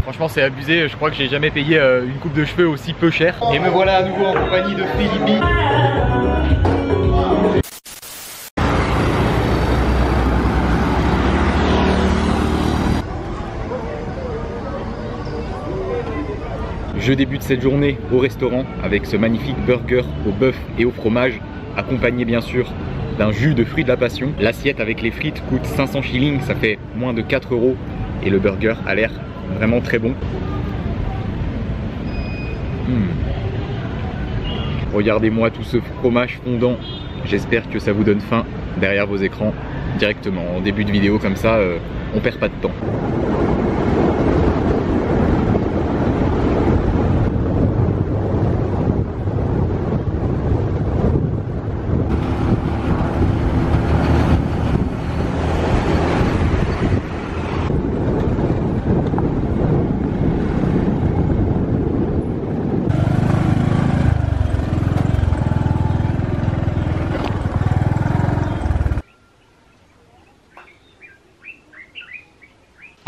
Franchement c'est abusé, je crois que j'ai jamais payé une coupe de cheveux aussi peu cher. Et me voilà à nouveau en compagnie de Philippi. Je débute cette journée au restaurant avec ce magnifique burger au bœuf et au fromage, accompagné bien sûr d'un jus de fruits de la passion. L'assiette avec les frites coûte 500 shillings, ça fait moins de 4 € et le burger a l'air vraiment très bon. Regardez-moi tout ce fromage fondant, j'espère que ça vous donne faim derrière vos écrans directement. En début de vidéo comme ça, on perd pas de temps.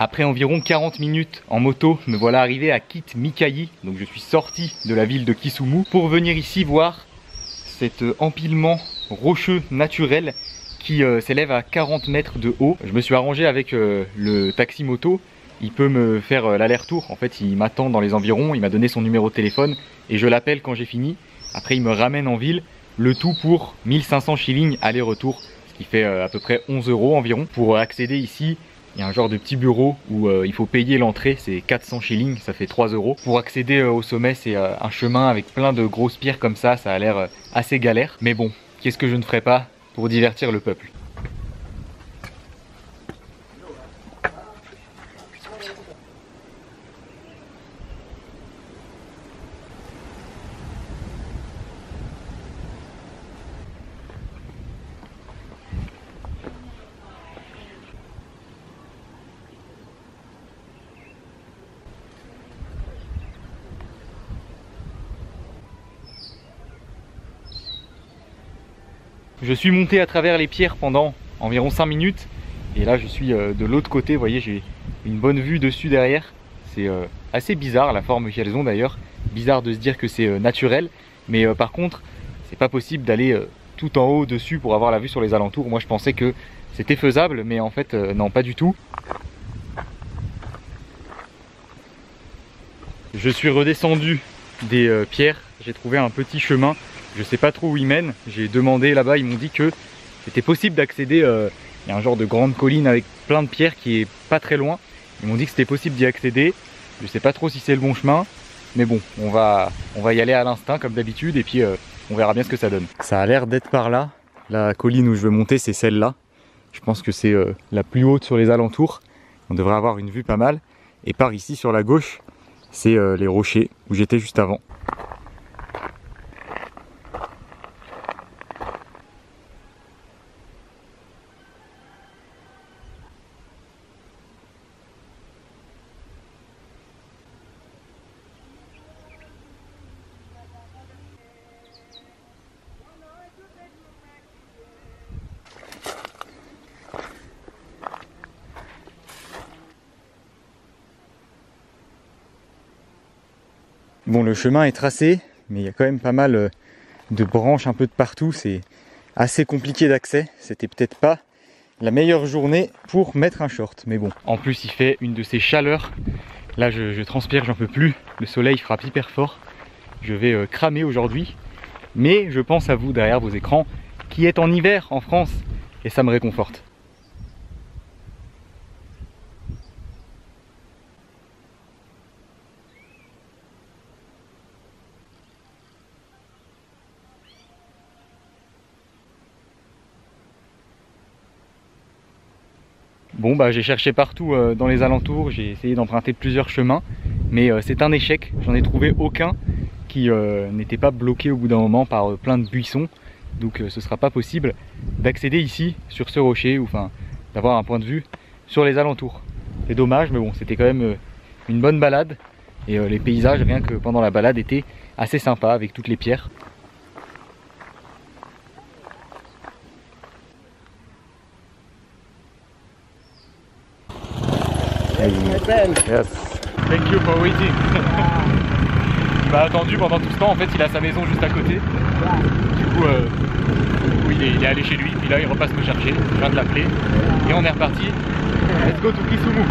Après environ 40 minutes en moto, me voilà arrivé à Kit Mikayi. Donc je suis sorti de la ville de Kisumu pour venir ici voir cet empilement rocheux naturel qui s'élève à 40 mètres de haut. Je me suis arrangé avec le taxi moto. Il peut me faire l'aller-retour. En fait, il m'attend dans les environs. Il m'a donné son numéro de téléphone et je l'appelle quand j'ai fini. Après, il me ramène en ville. Le tout pour 1500 shillings aller-retour, ce qui fait à peu près 11 € environ. Pour accéder ici, il y a un genre de petit bureau où il faut payer l'entrée, c'est 400 shillings, ça fait 3 €. Pour accéder au sommet, c'est un chemin avec plein de grosses pierres comme ça a l'air assez galère. Mais bon, qu'est-ce que je ne ferais pas pour divertir le peuple? Je suis monté à travers les pierres pendant environ 5 minutes et là je suis de l'autre côté, vous voyez j'ai une bonne vue dessus derrière. C'est assez bizarre la forme qu'elles ont d'ailleurs, bizarre de se dire que c'est naturel, mais par contre c'est pas possible d'aller tout en haut dessus pour avoir la vue sur les alentours. Moi je pensais que c'était faisable mais en fait non, pas du tout. Je suis redescendu des pierres, j'ai trouvé un petit chemin. Je sais pas trop où ils mènent, j'ai demandé là-bas, ils m'ont dit que c'était possible d'accéder, il y a un genre de grande colline avec plein de pierres qui est pas très loin. Ils m'ont dit que c'était possible d'y accéder, je sais pas trop si c'est le bon chemin, mais bon, on va y aller à l'instinct comme d'habitude et puis on verra bien ce que ça donne. Ça a l'air d'être par là, la colline où je veux monter c'est celle-là. Je pense que c'est la plus haute sur les alentours, on devrait avoir une vue pas mal. Et par ici sur la gauche, c'est les rochers où j'étais juste avant. Bon, le chemin est tracé, mais il y a quand même pas mal de branches un peu de partout. C'est assez compliqué d'accès. C'était peut-être pas la meilleure journée pour mettre un short, mais bon. En plus, il fait une de ces chaleurs. Là, je transpire, j'en peux plus. Le soleil frappe hyper fort. Je vais cramer aujourd'hui. Mais je pense à vous derrière vos écrans qui êtes en hiver en France et ça me réconforte. Bon bah j'ai cherché partout dans les alentours, j'ai essayé d'emprunter plusieurs chemins, mais c'est un échec, j'en ai trouvé aucun qui n'était pas bloqué au bout d'un moment par plein de buissons, donc ce sera pas possible d'accéder ici sur ce rocher, ou enfin d'avoir un point de vue sur les alentours. C'est dommage, mais bon, c'était quand même une bonne balade, et les paysages rien que pendant la balade étaient assez sympas avec toutes les pierres. Yes. Thank you for waiting. Il m'a attendu pendant tout ce temps, en fait il a sa maison juste à côté. Du coup, il est allé chez lui, puis là il repasse me chercher, je viens de l'appeler et on est reparti. Let's go to Kisumu.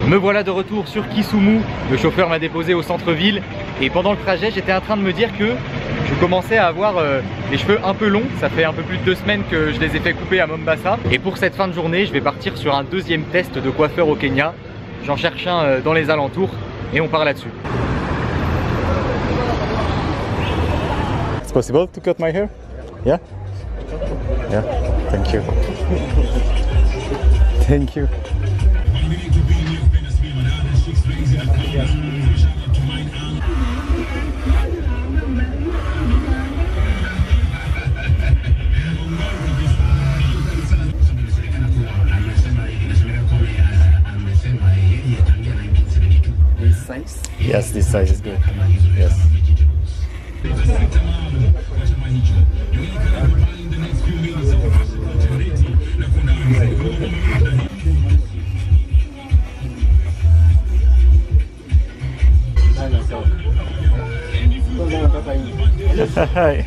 Me voilà de retour sur Kisumu, le chauffeur m'a déposé au centre-ville et pendant le trajet j'étais en train de me dire que je commençais à avoir les cheveux un peu longs. Ça fait un peu plus de 2 semaines que je les ai fait couper à Mombasa et pour cette fin de journée je vais partir sur un deuxième test de coiffeur au Kenya. J'en cherche un dans les alentours et on part là-dessus. It's possible to cut my hair? Yeah? Yeah, thank you. Thank you. This size? Yes, this size is good. Yes. Hi.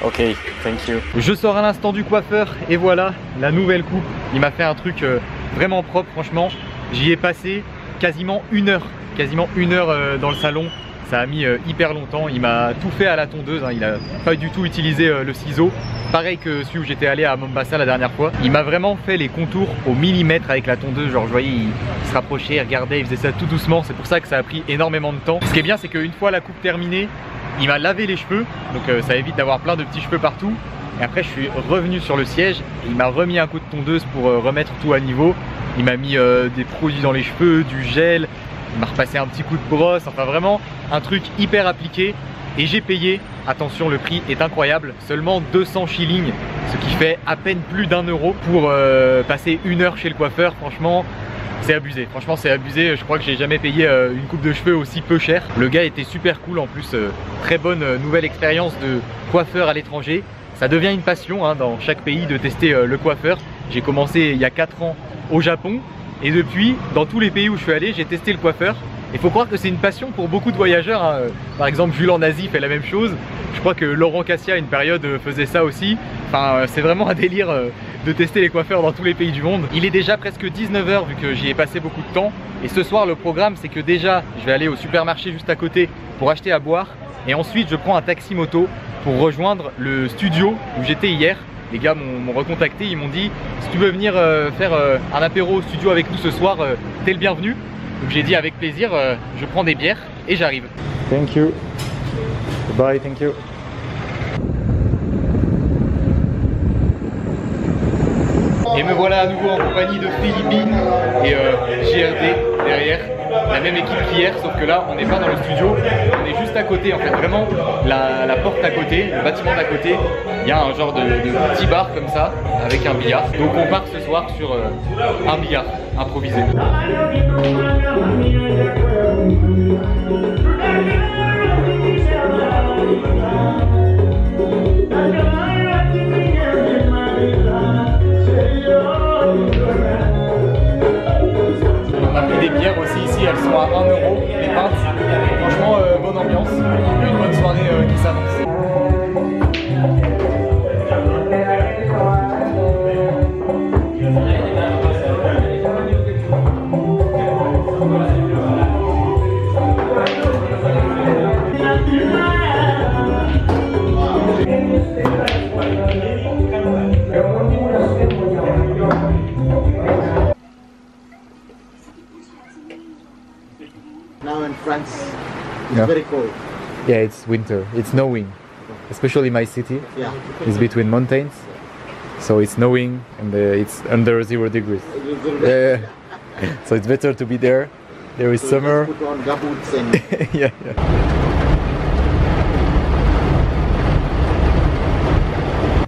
Ok, thank you. Je sors à l'instant du coiffeur et voilà la nouvelle coupe. Il m'a fait un truc vraiment propre, franchement. J'y ai passé quasiment une heure dans le salon. Ça a mis hyper longtemps. Il m'a tout fait à la tondeuse, hein. Il n'a pas du tout utilisé le ciseau. Pareil que celui où j'étais allé à Mombasa la dernière fois. Il m'a vraiment fait les contours au millimètre avec la tondeuse. Genre je voyais, il se rapprochait, il regardait, il faisait ça tout doucement. C'est pour ça que ça a pris énormément de temps. Ce qui est bien, c'est qu'une fois la coupe terminée, il m'a lavé les cheveux. Donc ça évite d'avoir plein de petits cheveux partout. Et après je suis revenu sur le siège et il m'a remis un coup de tondeuse pour remettre tout à niveau. Il m'a mis des produits dans les cheveux, du gel. Il m'a repassé un petit coup de brosse, enfin vraiment un truc hyper appliqué. Et j'ai payé, attention le prix est incroyable, seulement 200 shillings, ce qui fait à peine plus d'1 euro pour passer une heure chez le coiffeur. Franchement c'est abusé, franchement c'est abusé. Je crois que j'ai jamais payé une coupe de cheveux aussi peu cher. Le gars était super cool en plus, très bonne nouvelle expérience de coiffeur à l'étranger. Ça devient une passion hein, dans chaque pays de tester le coiffeur. J'ai commencé il y a 4 ans au Japon. Et depuis, dans tous les pays où je suis allé, j'ai testé le coiffeur. Il faut croire que c'est une passion pour beaucoup de voyageurs, hein. Par exemple, Jules en Asie fait la même chose. Je crois que Laurent Cassia, à une période, faisait ça aussi. Enfin, c'est vraiment un délire de tester les coiffeurs dans tous les pays du monde. Il est déjà presque 19 h vu que j'y ai passé beaucoup de temps. Et ce soir, le programme, c'est que déjà, je vais aller au supermarché juste à côté pour acheter à boire. Et ensuite, je prends un taxi moto pour rejoindre le studio où j'étais hier. Les gars m'ont recontacté, ils m'ont dit si tu veux venir faire un apéro au studio avec nous ce soir, t'es le bienvenu. Donc j'ai dit avec plaisir, je prends des bières et j'arrive. Thank you. Bye, thank you. Et me voilà à nouveau en compagnie de Philippine et JRD derrière. La même équipe qu'hier, sauf que là on n'est pas dans le studio, on est juste à côté en fait, vraiment la porte à côté, le bâtiment d'à côté, il y a un genre de petit bar comme ça avec un billard. Donc on part ce soir sur un billard improvisé. On a pris des bières aussi ici, elles sont à 1 € les pintes. Franchement, bonne ambiance, une bonne soirée qui s'annonce. Now in France, it's Yeah. very cold. Yeah, it's winter. It's snowing, especially my city. Yeah. It's between mountains, so it's snowing and it's under 0 degrees. Yeah, so it's better to be there. There is So summer. just put on gaboots and Yeah, yeah.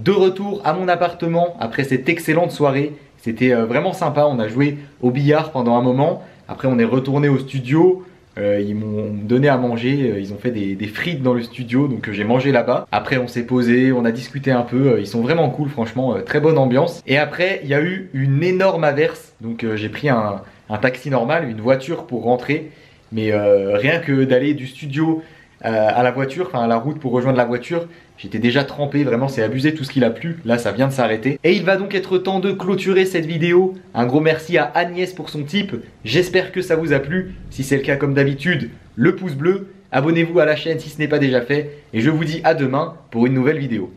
De retour à mon appartement après cette excellente soirée. C'était vraiment sympa, on a joué au billard pendant un moment. Après on est retourné au studio. Ils m'ont donné à manger, ils ont fait des frites dans le studio, donc j'ai mangé là-bas. Après on s'est posé, on a discuté un peu, ils sont vraiment cool franchement, très bonne ambiance. Et après il y a eu une énorme averse, donc j'ai pris un taxi normal, une voiture pour rentrer. Mais rien que d'aller du studio à la voiture, enfin à la route pour rejoindre la voiture, j'étais déjà trempé, vraiment c'est abusé tout ce qu'il a plu, là ça vient de s'arrêter. Et il va donc être temps de clôturer cette vidéo. Un gros merci à Agnès pour son tip, j'espère que ça vous a plu. Si c'est le cas comme d'habitude, le pouce bleu, abonnez-vous à la chaîne si ce n'est pas déjà fait. Et je vous dis à demain pour une nouvelle vidéo.